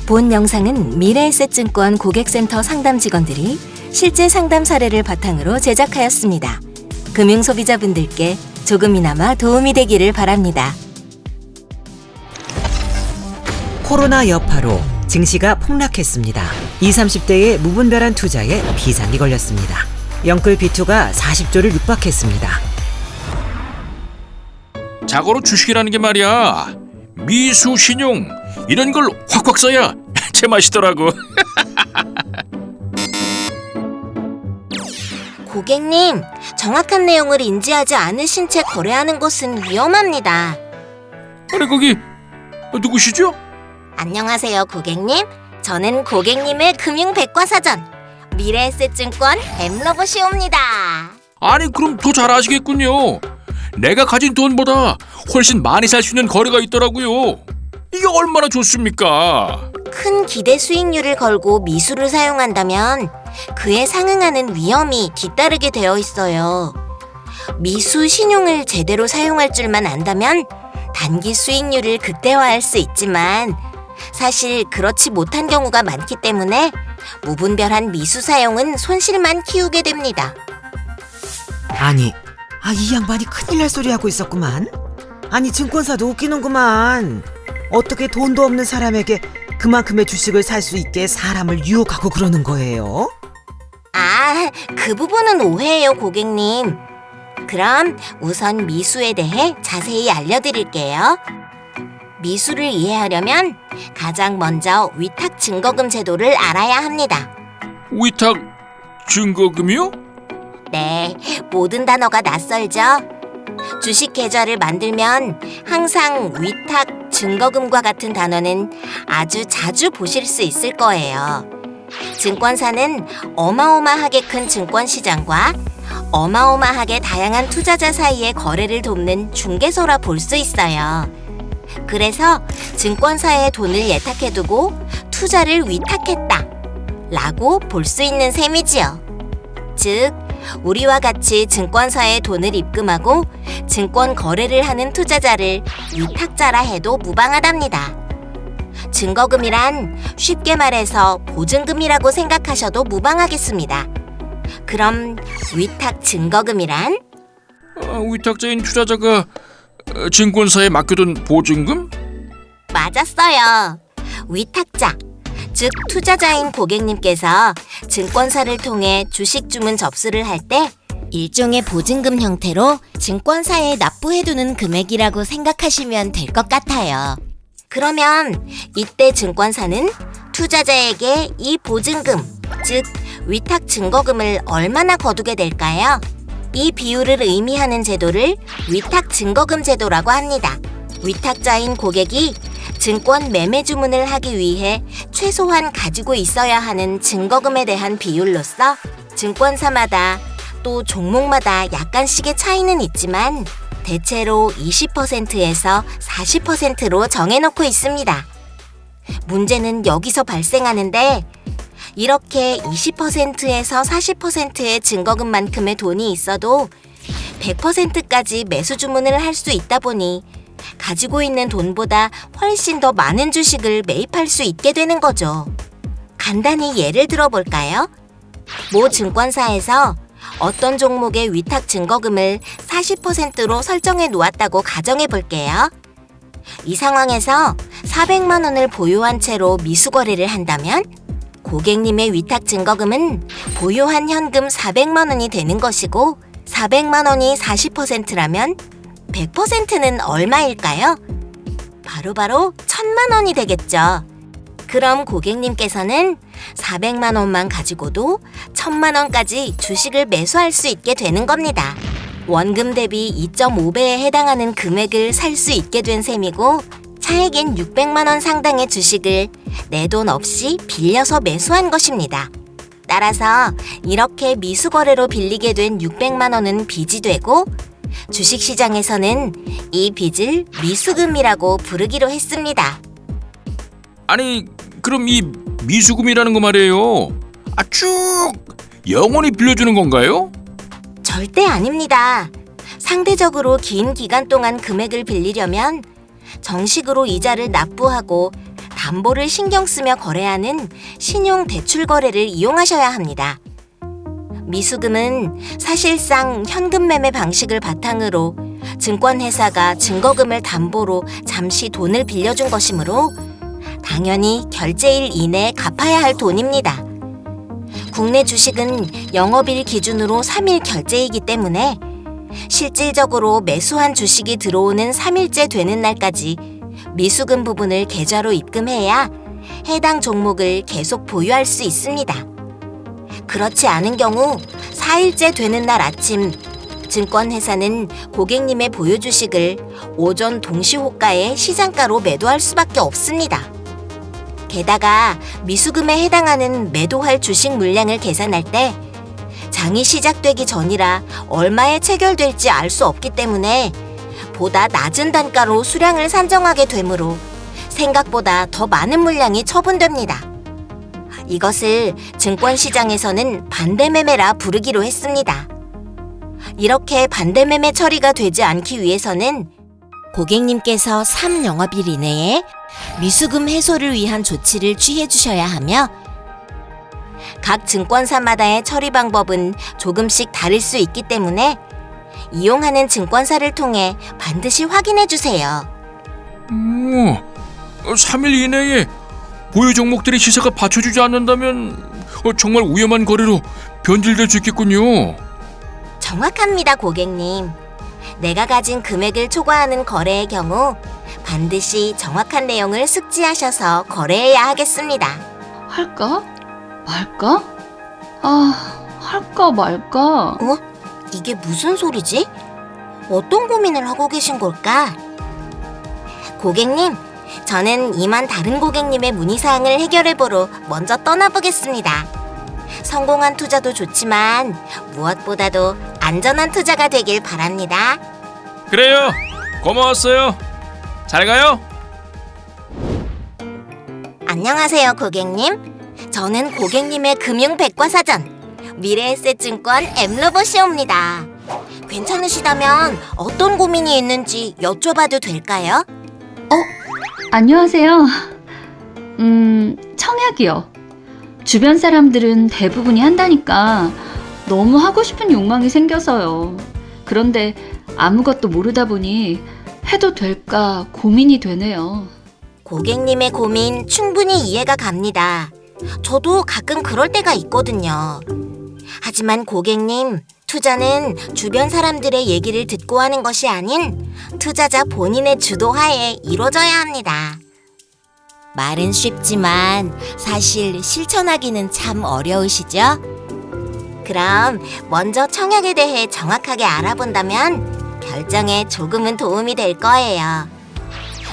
본 영상은 미래에셋증권 고객센터 상담 직원들이 실제 상담 사례를 바탕으로 제작하였습니다. 금융소비자분들께 조금이나마 도움이 되기를 바랍니다. 코로나 여파로 증시가 폭락했습니다. 20, 30대의 무분별한 투자에 비상이 걸렸습니다. 영끌 비투가 40조를 육박했습니다. 자고로 주식이라는 게 말이야. 미수, 신용 이런 걸 확확 써야 제맛이더라고. 고객님, 정확한 내용을 인지하지 않으신 채 거래하는 것은 위험합니다. 아니 거기 누구시죠? 안녕하세요, 고객님. 저는 고객님의 금융백과사전 미래에셋증권 엠러버시오입니다. 아니 그럼 더 잘 아시겠군요. 내가 가진 돈보다 훨씬 많이 살 수 있는 거래가 있더라고요. 이게 얼마나 좋습니까? 큰 기대 수익률을 걸고 미수를 사용한다면 그에 상응하는 위험이 뒤따르게 되어 있어요. 미수 신용을 제대로 사용할 줄만 안다면 단기 수익률을 극대화할 수 있지만 사실 그렇지 못한 경우가 많기 때문에 무분별한 미수 사용은 손실만 키우게 됩니다. 아니, 이 양반이 큰일 날 소리 하고 있었구만. 아니, 증권사도 웃기는구만. 어떻게 돈도 없는 사람에게 그만큼의 주식을 살 수 있게 사람을 유혹하고 그러는 거예요? 그 부분은 오해예요, 고객님. 그럼 우선 미수에 대해 자세히 알려드릴게요. 미수를 이해하려면 가장 먼저 위탁 증거금 제도를 알아야 합니다. 위탁 증거금이요? 네, 모든 단어가 낯설죠? 주식 계좌를 만들면 항상 위탁 증거금과 같은 단어는 아주 자주 보실 수 있을 거예요. 증권사는 어마어마하게 큰 증권시장과 어마어마하게 다양한 투자자 사이의 거래를 돕는 중개소라 볼 수 있어요. 그래서 증권사에 돈을 예탁해두고 투자를 위탁했다 라고 볼 수 있는 셈이지요. 즉, 우리와 같이 증권사에 돈을 입금하고 증권 거래를 하는 투자자를 위탁자라 해도 무방하답니다. 증거금이란 쉽게 말해서 보증금이라고 생각하셔도 무방하겠습니다. 그럼 위탁 증거금이란? 위탁자인 투자자가 증권사에 맡겨둔 보증금? 맞았어요. 위탁자, 즉 투자자인 고객님께서 증권사를 통해 주식 주문 접수를 할 때 일종의 보증금 형태로 증권사에 납부해두는 금액이라고 생각하시면 될 것 같아요. 그러면 이때 증권사는 투자자에게 이 보증금, 즉 위탁 증거금을 얼마나 거두게 될까요? 이 비율을 의미하는 제도를 위탁 증거금 제도라고 합니다. 위탁자인 고객이 증권 매매 주문을 하기 위해 최소한 가지고 있어야 하는 증거금에 대한 비율로서 증권사마다 또 종목마다 약간씩의 차이는 있지만 대체로 20%에서 40%로 정해놓고 있습니다. 문제는 여기서 발생하는데 이렇게 20%에서 40%의 증거금만큼의 돈이 있어도 100%까지 매수 주문을 할 수 있다 보니 가지고 있는 돈보다 훨씬 더 많은 주식을 매입할 수 있게 되는 거죠. 간단히 예를 들어볼까요? 모 증권사에서 어떤 종목의 위탁 증거금을 40%로 설정해 놓았다고 가정해 볼게요. 이 상황에서 400만 원을 보유한 채로 미수 거래를 한다면 고객님의 위탁 증거금은 보유한 현금 400만 원이 되는 것이고 400만 원이 40%라면 100%는 얼마일까요? 바로 1000만 원이 되겠죠. 그럼 고객님께서는 400만 원만 가지고도 1000만 원까지 주식을 매수할 수 있게 되는 겁니다. 원금 대비 2.5배에 해당하는 금액을 살 수 있게 된 셈이고 차액인 600만 원 상당의 주식을 내 돈 없이 빌려서 매수한 것입니다. 따라서 이렇게 미수 거래로 빌리게 된 600만 원은 빚이 되고 주식시장에서는 이 빚을 미수금이라고 부르기로 했습니다. 아니 그럼 이 미수금이라는 거 말이에요. 쭉 영원히 빌려주는 건가요? 절대 아닙니다. 상대적으로 긴 기간 동안 금액을 빌리려면 정식으로 이자를 납부하고 담보를 신경 쓰며 거래하는 신용 대출 거래를 이용하셔야 합니다. 미수금은 사실상 현금 매매 방식을 바탕으로 증권회사가 증거금을 담보로 잠시 돈을 빌려준 것이므로 당연히 결제일 이내에 갚아야 할 돈입니다. 국내 주식은 영업일 기준으로 3일 결제이기 때문에 실질적으로 매수한 주식이 들어오는 3일째 되는 날까지 미수금 부분을 계좌로 입금해야 해당 종목을 계속 보유할 수 있습니다. 그렇지 않은 경우 4일째 되는 날 아침 증권회사는 고객님의 보유 주식을 오전 동시호가의 시장가로 매도할 수밖에 없습니다. 게다가 미수금에 해당하는 매도할 주식 물량을 계산할 때 장이 시작되기 전이라 얼마에 체결될지 알 수 없기 때문에 보다 낮은 단가로 수량을 산정하게 되므로 생각보다 더 많은 물량이 처분됩니다. 이것을 증권시장에서는 반대매매라 부르기로 했습니다. 이렇게 반대매매 처리가 되지 않기 위해서는 고객님께서 3영업일 이내에 미수금 해소를 위한 조치를 취해 주셔야 하며 각 증권사마다의 처리 방법은 조금씩 다를 수 있기 때문에 이용하는 증권사를 통해 반드시 확인해 주세요. 3일 이내에 보유 종목들의 시세가 받쳐주지 않는다면 정말 위험한 거래로 변질될 수 있겠군요. 정확합니다, 고객님. 내가 가진 금액을 초과하는 거래의 경우 반드시 정확한 내용을 숙지하셔서 거래해야 하겠습니다. 할까? 말까? 할까 말까? 이게 무슨 소리지? 어떤 고민을 하고 계신 걸까? 고객님, 저는 이만 다른 고객님의 문의사항을 해결해보러 먼저 떠나보겠습니다. 성공한 투자도 좋지만 무엇보다도 안전한 투자가 되길 바랍니다. 그래요. 고마웠어요. 잘 가요. 안녕하세요, 고객님. 저는 고객님의 금융백과사전 미래에셋증권 엠로봇이옵니다. 괜찮으시다면 어떤 고민이 있는지 여쭤봐도 될까요? 안녕하세요. 청약이요. 주변 사람들은 대부분이 한다니까 너무 하고 싶은 욕망이 생겨서요. 그런데 아무것도 모르다 보니 해도 될까 고민이 되네요. 고객님의 고민 충분히 이해가 갑니다. 저도 가끔 그럴 때가 있거든요. 하지만 고객님, 투자는 주변 사람들의 얘기를 듣고 하는 것이 아닌 투자자 본인의 주도하에 이루어져야 합니다. 말은 쉽지만 사실 실천하기는 참 어려우시죠? 그럼 먼저 청약에 대해 정확하게 알아본다면 결정에 조금은 도움이 될 거예요.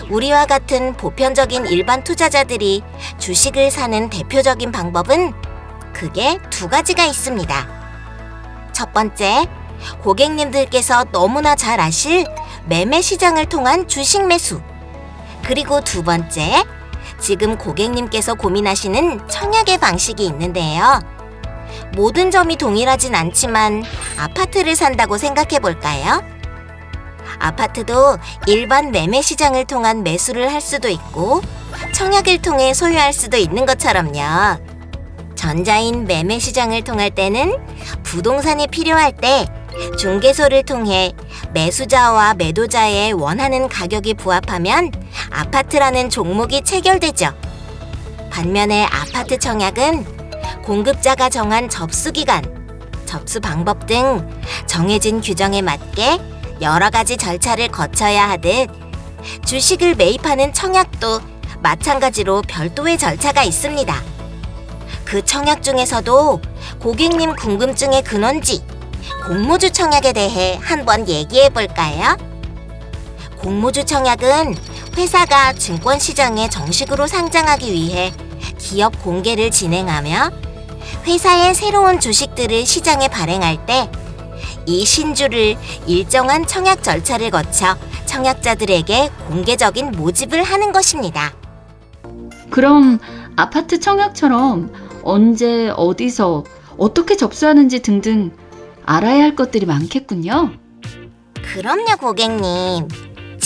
우리와 같은 보편적인 일반 투자자들이 주식을 사는 대표적인 방법은 크게 두 가지가 있습니다. 첫 번째, 고객님들께서 너무나 잘 아실 매매 시장을 통한 주식 매수. 그리고 두 번째, 지금 고객님께서 고민하시는 청약의 방식이 있는데요. 모든 점이 동일하진 않지만 아파트를 산다고 생각해 볼까요? 아파트도 일반 매매 시장을 통한 매수를 할 수도 있고 청약을 통해 소유할 수도 있는 것처럼요. 전자인 매매 시장을 통할 때는 부동산이 필요할 때 중개소를 통해 매수자와 매도자의 원하는 가격이 부합하면 아파트라는 종목이 체결되죠. 반면에 아파트 청약은 공급자가 정한 접수 기간, 접수 방법 등 정해진 규정에 맞게 여러 가지 절차를 거쳐야 하듯 주식을 매입하는 청약도 마찬가지로 별도의 절차가 있습니다. 그 청약 중에서도 고객님 궁금증의 근원지, 공모주 청약에 대해 한번 얘기해 볼까요? 공모주 청약은 회사가 증권시장에 정식으로 상장하기 위해 기업 공개를 진행하며 회사의 새로운 주식들을 시장에 발행할 때 이 신주를 일정한 청약 절차를 거쳐 청약자들에게 공개적인 모집을 하는 것입니다. 그럼 아파트 청약처럼 언제, 어디서, 어떻게 접수하는지 등등 알아야 할 것들이 많겠군요. 그럼요, 고객님.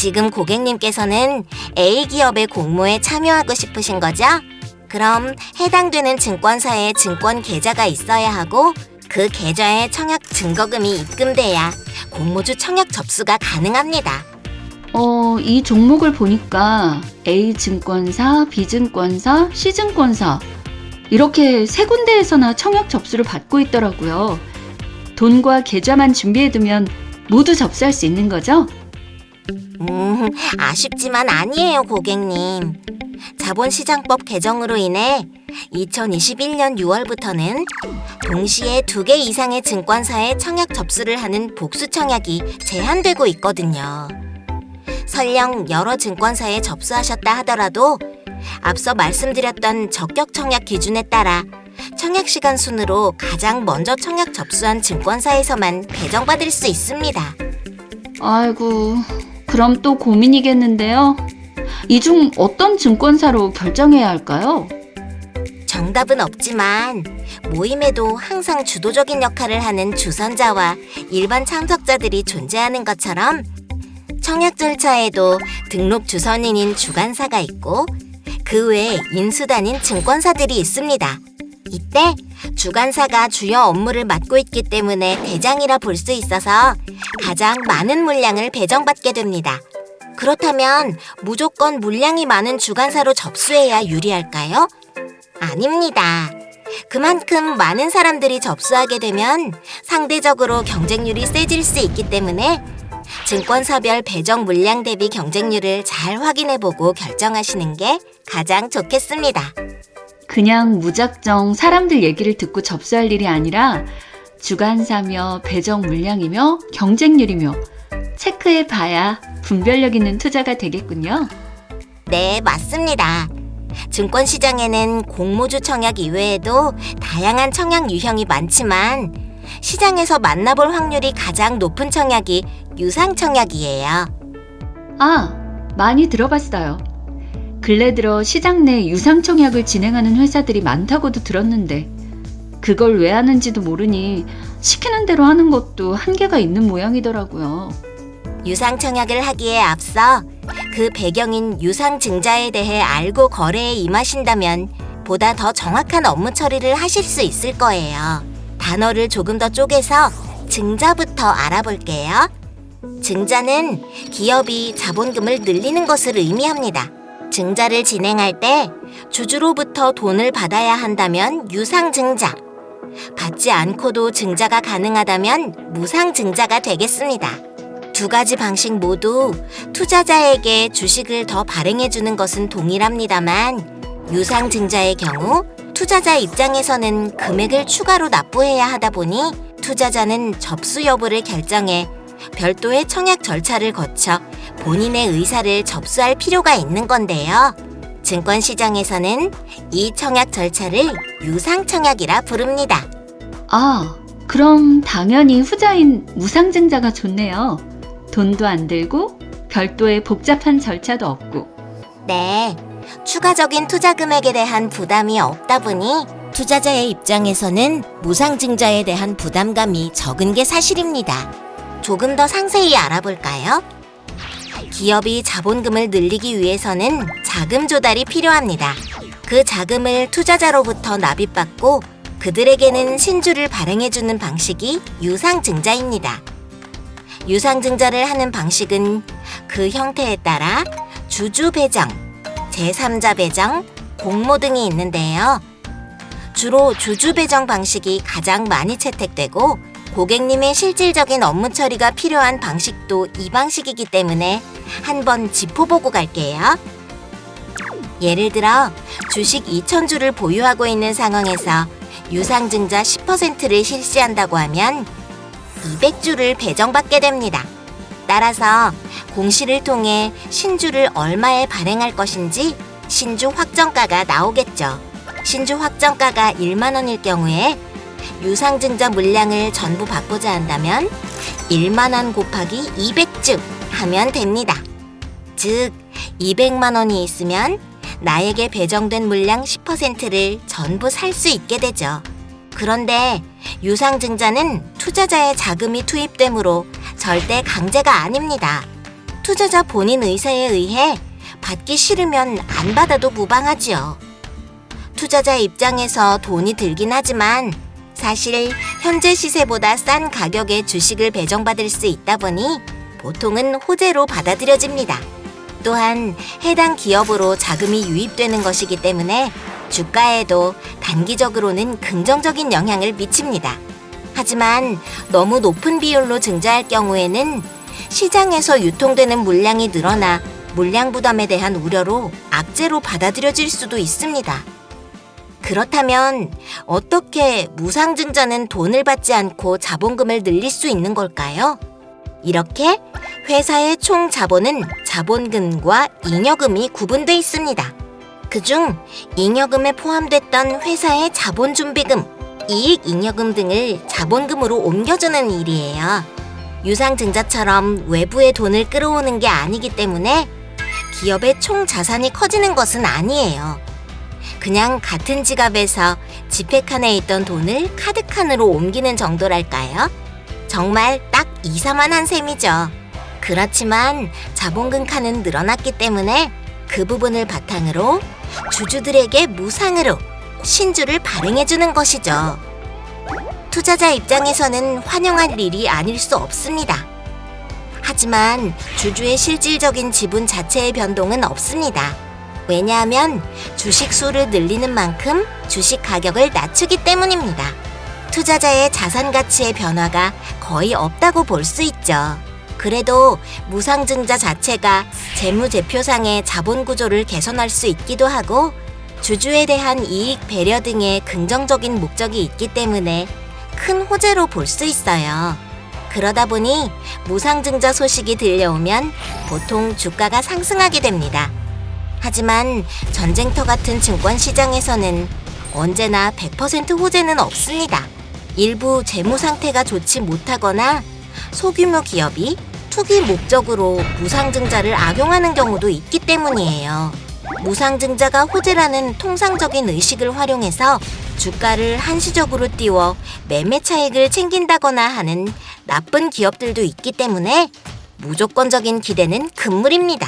지금 고객님께서는 A기업의 공모에 참여하고 싶으신 거죠? 그럼 해당되는 증권사에 증권 계좌가 있어야 하고 그 계좌에 청약 증거금이 입금돼야 공모주 청약 접수가 가능합니다. 이 종목을 보니까 A증권사, B증권사, C증권사 이렇게 세 군데에서나 청약 접수를 받고 있더라고요. 돈과 계좌만 준비해두면 모두 접수할 수 있는 거죠? 아쉽지만 아니에요, 고객님. 자본시장법 개정으로 인해 2021년 6월부터는 동시에 2개 이상의 증권사에 청약 접수를 하는 복수 청약이 제한되고 있거든요. 설령 여러 증권사에 접수하셨다 하더라도 앞서 말씀드렸던 적격 청약 기준에 따라 청약 시간 순으로 가장 먼저 청약 접수한 증권사에서만 배정받을 수 있습니다. 아이고, 그럼 또 고민이겠는데요. 이 중 어떤 증권사로 결정해야 할까요? 정답은 없지만 모임에도 항상 주도적인 역할을 하는 주선자와 일반 참석자들이 존재하는 것처럼 청약 절차에도 등록 주선인인 주관사가 있고 그 외에 인수단인 증권사들이 있습니다. 이때 주관사가 주요 업무를 맡고 있기 때문에 대장이라 볼 수 있어서 가장 많은 물량을 배정받게 됩니다. 그렇다면 무조건 물량이 많은 주관사로 접수해야 유리할까요? 아닙니다. 그만큼 많은 사람들이 접수하게 되면 상대적으로 경쟁률이 세질 수 있기 때문에 증권사별 배정 물량 대비 경쟁률을 잘 확인해보고 결정하시는 게 가장 좋겠습니다. 그냥 무작정 사람들 얘기를 듣고 접수할 일이 아니라 주관사며 배정 물량이며 경쟁률이며 체크해봐야 분별력 있는 투자가 되겠군요. 네, 맞습니다. 증권시장에는 공모주 청약 이외에도 다양한 청약 유형이 많지만 시장에서 만나볼 확률이 가장 높은 청약이 유상 청약이에요. 아, 많이 들어봤어요. 근래 들어 시장 내 유상 청약을 진행하는 회사들이 많다고도 들었는데 그걸 왜 하는지도 모르니 시키는 대로 하는 것도 한계가 있는 모양이더라고요. 유상 청약을 하기에 앞서 그 배경인 유상 증자에 대해 알고 거래에 임하신다면 보다 더 정확한 업무 처리를 하실 수 있을 거예요. 단어를 조금 더 쪼개서 증자부터 알아볼게요. 증자는 기업이 자본금을 늘리는 것을 의미합니다. 증자를 진행할 때 주주로부터 돈을 받아야 한다면 유상증자, 받지 않고도 증자가 가능하다면 무상증자가 되겠습니다. 두 가지 방식 모두 투자자에게 주식을 더 발행해주는 것은 동일합니다만 유상증자의 경우 투자자 입장에서는 금액을 추가로 납부해야 하다 보니 투자자는 접수 여부를 결정해 별도의 청약 절차를 거쳐 본인의 의사를 접수할 필요가 있는 건데요. 증권시장에서는 이 청약 절차를 유상청약이라 부릅니다. 아, 그럼 당연히 후자인 무상증자가 좋네요. 돈도 안 들고 별도의 복잡한 절차도 없고. 네, 추가적인 투자 금액에 대한 부담이 없다 보니 투자자의 입장에서는 무상증자에 대한 부담감이 적은 게 사실입니다. 조금 더 상세히 알아볼까요? 기업이 자본금을 늘리기 위해서는 자금 조달이 필요합니다. 그 자금을 투자자로부터 납입받고 그들에게는 신주를 발행해주는 방식이 유상증자입니다. 유상증자를 하는 방식은 그 형태에 따라 주주 배정, 제3자 배정, 공모 등이 있는데요. 주로 주주 배정 방식이 가장 많이 채택되고 고객님의 실질적인 업무 처리가 필요한 방식도 이 방식이기 때문에 한번 짚어보고 갈게요. 예를 들어 주식 2,000주를 보유하고 있는 상황에서 유상증자 10%를 실시한다고 하면 200주를 배정받게 됩니다. 따라서 공시를 통해 신주를 얼마에 발행할 것인지 신주 확정가가 나오겠죠. 신주 확정가가 1만 원일 경우에 유상증자 물량을 전부 받고자 한다면 1만 원 곱하기 200주 하면 됩니다. 즉 200만 원이 있으면 나에게 배정된 물량 10%를 전부 살 수 있게 되죠. 그런데 유상증자는 투자자의 자금이 투입되므로 절대 강제가 아닙니다. 투자자 본인 의사에 의해 받기 싫으면 안 받아도 무방하지요. 투자자 입장에서 돈이 들긴 하지만 사실 현재 시세보다 싼 가격에 주식을 배정받을 수 있다 보니 보통은 호재로 받아들여집니다. 또한 해당 기업으로 자금이 유입되는 것이기 때문에 주가에도 단기적으로는 긍정적인 영향을 미칩니다. 하지만 너무 높은 비율로 증자할 경우에는 시장에서 유통되는 물량이 늘어나 물량 부담에 대한 우려로 악재로 받아들여질 수도 있습니다. 그렇다면 어떻게 무상증자는 돈을 받지 않고 자본금을 늘릴 수 있는 걸까요? 이렇게 회사의 총 자본은 자본금과 잉여금이 구분돼 있습니다. 그중 잉여금에 포함됐던 회사의 자본준비금, 이익잉여금 등을 자본금으로 옮겨주는 일이에요. 유상증자처럼 외부의 돈을 끌어오는 게 아니기 때문에 기업의 총 자산이 커지는 것은 아니에요. 그냥 같은 지갑에서 지폐칸에 있던 돈을 카드칸으로 옮기는 정도랄까요? 정말 딱 2사만 한 셈이죠. 그렇지만 자본금 칸은 늘어났기 때문에 그 부분을 바탕으로 주주들에게 무상으로 신주를 발행해주는 것이죠. 투자자 입장에서는 환영할 일이 아닐 수 없습니다. 하지만 주주의 실질적인 지분 자체의 변동은 없습니다. 왜냐하면 주식 수를 늘리는 만큼 주식 가격을 낮추기 때문입니다. 투자자의 자산 가치의 변화가 거의 없다고 볼 수 있죠. 그래도 무상증자 자체가 재무제표상의 자본 구조를 개선할 수 있기도 하고 주주에 대한 이익 배려 등의 긍정적인 목적이 있기 때문에 큰 호재로 볼 수 있어요. 그러다 보니 무상증자 소식이 들려오면 보통 주가가 상승하게 됩니다. 하지만 전쟁터 같은 증권시장에서는 언제나 100% 호재는 없습니다. 일부 재무 상태가 좋지 못하거나 소규모 기업이 투기 목적으로 무상증자를 악용하는 경우도 있기 때문이에요. 무상증자가 호재라는 통상적인 의식을 활용해서 주가를 한시적으로 띄워 매매 차익을 챙긴다거나 하는 나쁜 기업들도 있기 때문에 무조건적인 기대는 금물입니다.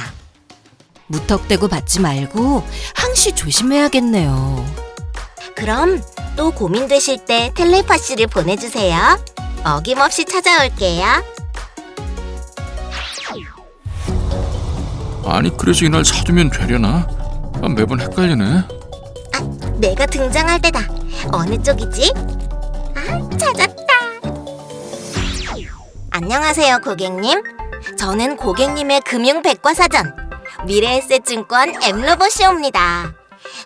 무턱대고 받지 말고 항시 조심해야겠네요. 그럼 또 고민되실 때 텔레파시를 보내주세요. 어김없이 찾아올게요. 아니 그래서 이날 사두면 되려나? 매번 헷갈리네. 내가 등장할 때다. 어느 쪽이지? 찾았다. 안녕하세요, 고객님. 저는 고객님의 금융백과사전 미래에셋증권 엠로버쇼입니다.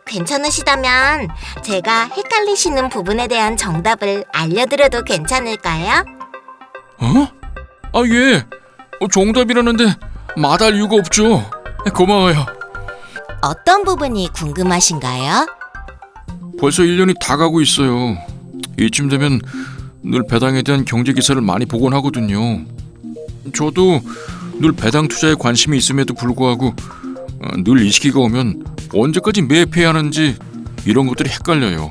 괜찮으시다면 제가 헷갈리시는 부분에 대한 정답을 알려드려도 괜찮을까요? 어? 예. 정답이라는데 마다할 이유가 없죠. 고마워요. 어떤 부분이 궁금하신가요? 벌써 1년이 다 가고 있어요. 이쯤 되면 늘 배당에 대한 경제 기사를 많이 보곤 하거든요. 저도 늘 배당 투자에 관심이 있음에도 불구하고 늘 이 시기가 오면 언제까지 매입해야 하는지 이런 것들이 헷갈려요.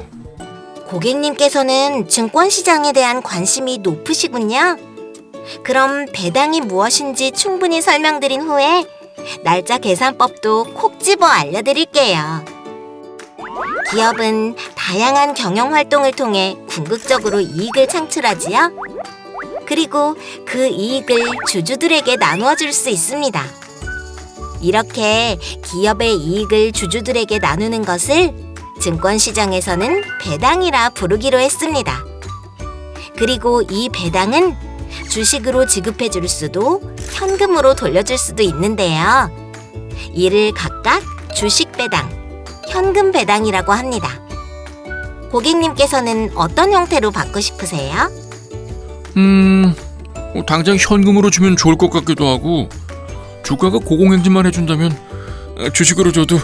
고객님께서는 증권시장에 대한 관심이 높으시군요. 그럼 배당이 무엇인지 충분히 설명드린 후에 날짜 계산법도 콕 집어 알려드릴게요. 기업은 다양한 경영 활동을 통해 궁극적으로 이익을 창출하지요. 그리고 그 이익을 주주들에게 나누어 줄 수 있습니다. 이렇게 기업의 이익을 주주들에게 나누는 것을 증권시장에서는 배당이라 부르기로 했습니다. 그리고 이 배당은 주식으로 지급해 줄 수도 현금으로 돌려줄 수도 있는데요. 이를 각각 주식 배당, 현금 배당이라고 합니다. 고객님께서는 어떤 형태로 받고 싶으세요? 당장 현금으로 주면 좋을 것 같기도 하고 주가가 고공행진만 해준다면 주식으로 줘도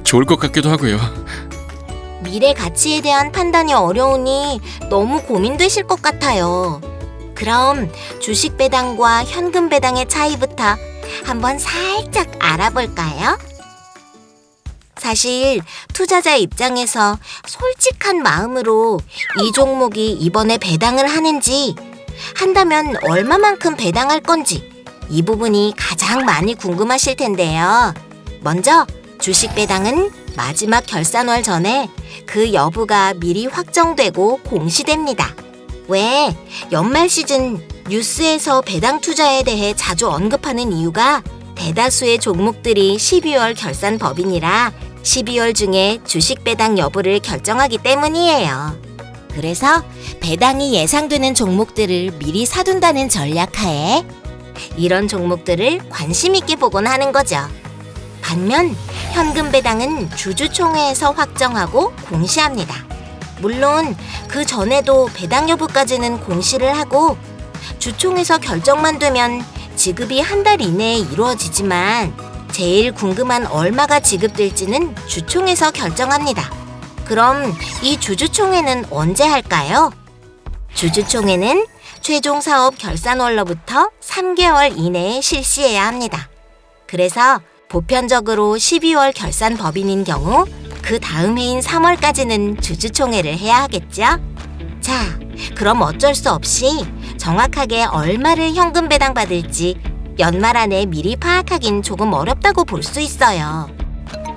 좋을 것 같기도 하고요. 미래 가치에 대한 판단이 어려우니 너무 고민되실 것 같아요. 그럼 주식 배당과 현금 배당의 차이부터 한번 살짝 알아볼까요? 사실 투자자 입장에서 솔직한 마음으로 이 종목이 이번에 배당을 하는지, 한다면 얼마만큼 배당할 건지 이 부분이 가장 많이 궁금하실 텐데요. 먼저 주식 배당은 마지막 결산월 전에 그 여부가 미리 확정되고 공시됩니다. 왜 연말 시즌 뉴스에서 배당 투자에 대해 자주 언급하는 이유가 대다수의 종목들이 12월 결산 법인이라 12월 중에 주식 배당 여부를 결정하기 때문이에요. 그래서 배당이 예상되는 종목들을 미리 사둔다는 전략하에 이런 종목들을 관심 있게 보곤 하는 거죠. 반면 현금 배당은 주주총회에서 확정하고 공시합니다. 물론 그 전에도 배당 여부까지는 공시를 하고 주총에서 결정만 되면 지급이 한 달 이내에 이루어지지만 제일 궁금한 얼마가 지급될지는 주총에서 결정합니다. 그럼 이 주주총회는 언제 할까요? 주주총회는 최종 사업 결산월로부터 3개월 이내에 실시해야 합니다. 그래서 보편적으로 12월 결산 법인인 경우 그 다음 해인 3월까지는 주주총회를 해야 하겠죠? 자, 그럼 어쩔 수 없이 정확하게 얼마를 현금 배당받을지 연말 안에 미리 파악하긴 조금 어렵다고 볼 수 있어요.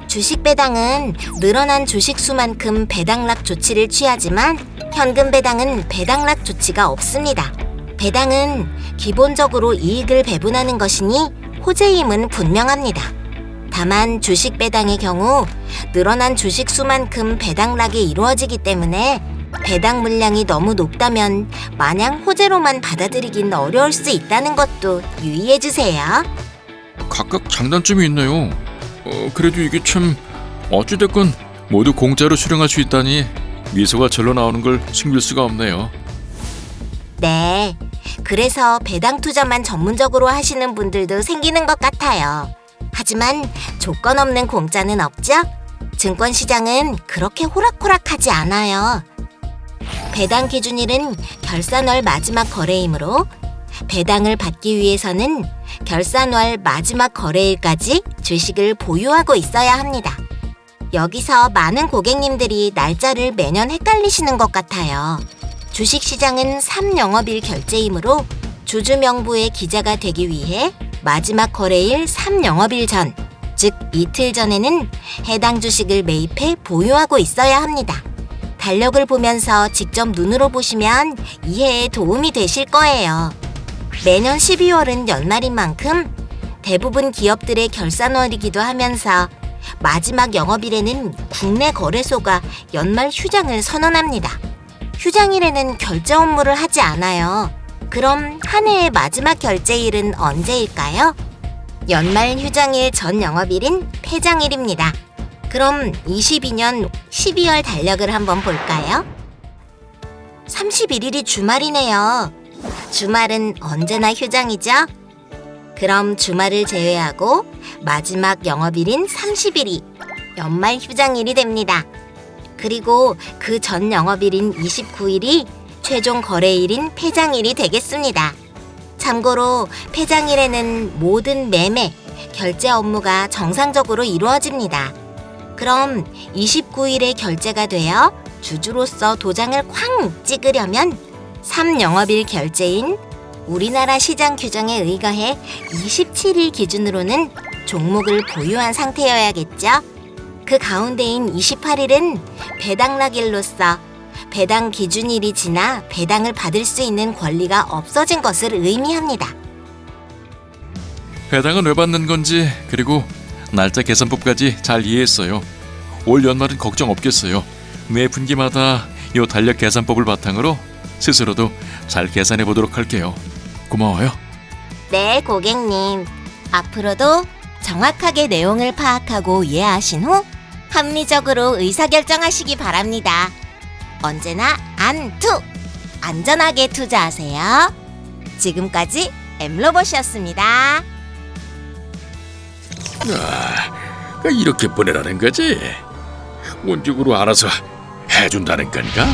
주식 배당은 늘어난 주식 수만큼 배당락 조치를 취하지만 현금 배당은 배당락 조치가 없습니다. 배당은 기본적으로 이익을 배분하는 것이니 호재임은 분명합니다. 다만 주식 배당의 경우 늘어난 주식 수만큼 배당락이 이루어지기 때문에 배당 물량이 너무 높다면 마냥 호재로만 받아들이긴 어려울 수 있다는 것도 유의해주세요. 각각 장단점이 있네요. 그래도 이게 참 어찌됐건 모두 공짜로 수령할 수 있다니 미소가 절로 나오는 걸 숨길 수가 없네요. 네, 그래서 배당 투자만 전문적으로 하시는 분들도 생기는 것 같아요. 하지만 조건 없는 공짜는 없죠? 증권시장은 그렇게 호락호락하지 않아요. 배당 기준일은 결산월 마지막 거래이므로 배당을 받기 위해서는 결산월 마지막 거래일까지 주식을 보유하고 있어야 합니다. 여기서 많은 고객님들이 날짜를 매년 헷갈리시는 것 같아요. 주식시장은 3영업일 결제이므로 주주 명부의 기자가 되기 위해 마지막 거래일 3영업일 전, 즉 이틀 전에는 해당 주식을 매입해 보유하고 있어야 합니다. 달력을 보면서 직접 눈으로 보시면 이해에 도움이 되실 거예요. 매년 12월은 연말인 만큼 대부분 기업들의 결산월이기도 하면서 마지막 영업일에는 국내 거래소가 연말 휴장을 선언합니다. 휴장일에는 결제 업무를 하지 않아요. 그럼 한 해의 마지막 결제일은 언제일까요? 연말 휴장일 전 영업일인 폐장일입니다. 그럼 22년 12월 달력을 한번 볼까요? 31일이 주말이네요. 주말은 언제나 휴장이죠? 그럼 주말을 제외하고 마지막 영업일인 30일이 연말 휴장일이 됩니다. 그리고 그 전 영업일인 29일이 최종 거래일인 폐장일이 되겠습니다. 참고로 폐장일에는 모든 매매, 결제 업무가 정상적으로 이루어집니다. 그럼 29일에 결제가 되어 주주로서 도장을 쾅 찍으려면 3영업일 결제인 우리나라 시장 규정에 의거해 27일 기준으로는 종목을 보유한 상태여야겠죠. 그 가운데인 28일은 배당락일로서 배당 기준일이 지나 배당을 받을 수 있는 권리가 없어진 것을 의미합니다. 배당은 왜 받는 건지 그리고 날짜 계산법까지 잘 이해했어요. 올 연말은 걱정 없겠어요. 매 분기마다 이 달력 계산법을 바탕으로 스스로도 잘 계산해 보도록 할게요. 고마워요. 네, 고객님. 앞으로도 정확하게 내용을 파악하고 이해하신 후 합리적으로 의사결정하시기 바랍니다. 언제나 안전하게 투자하세요. 지금까지 엠로봇이었습니다. 이렇게 보내라는 거지? 원격으로 알아서 해준다는 건가?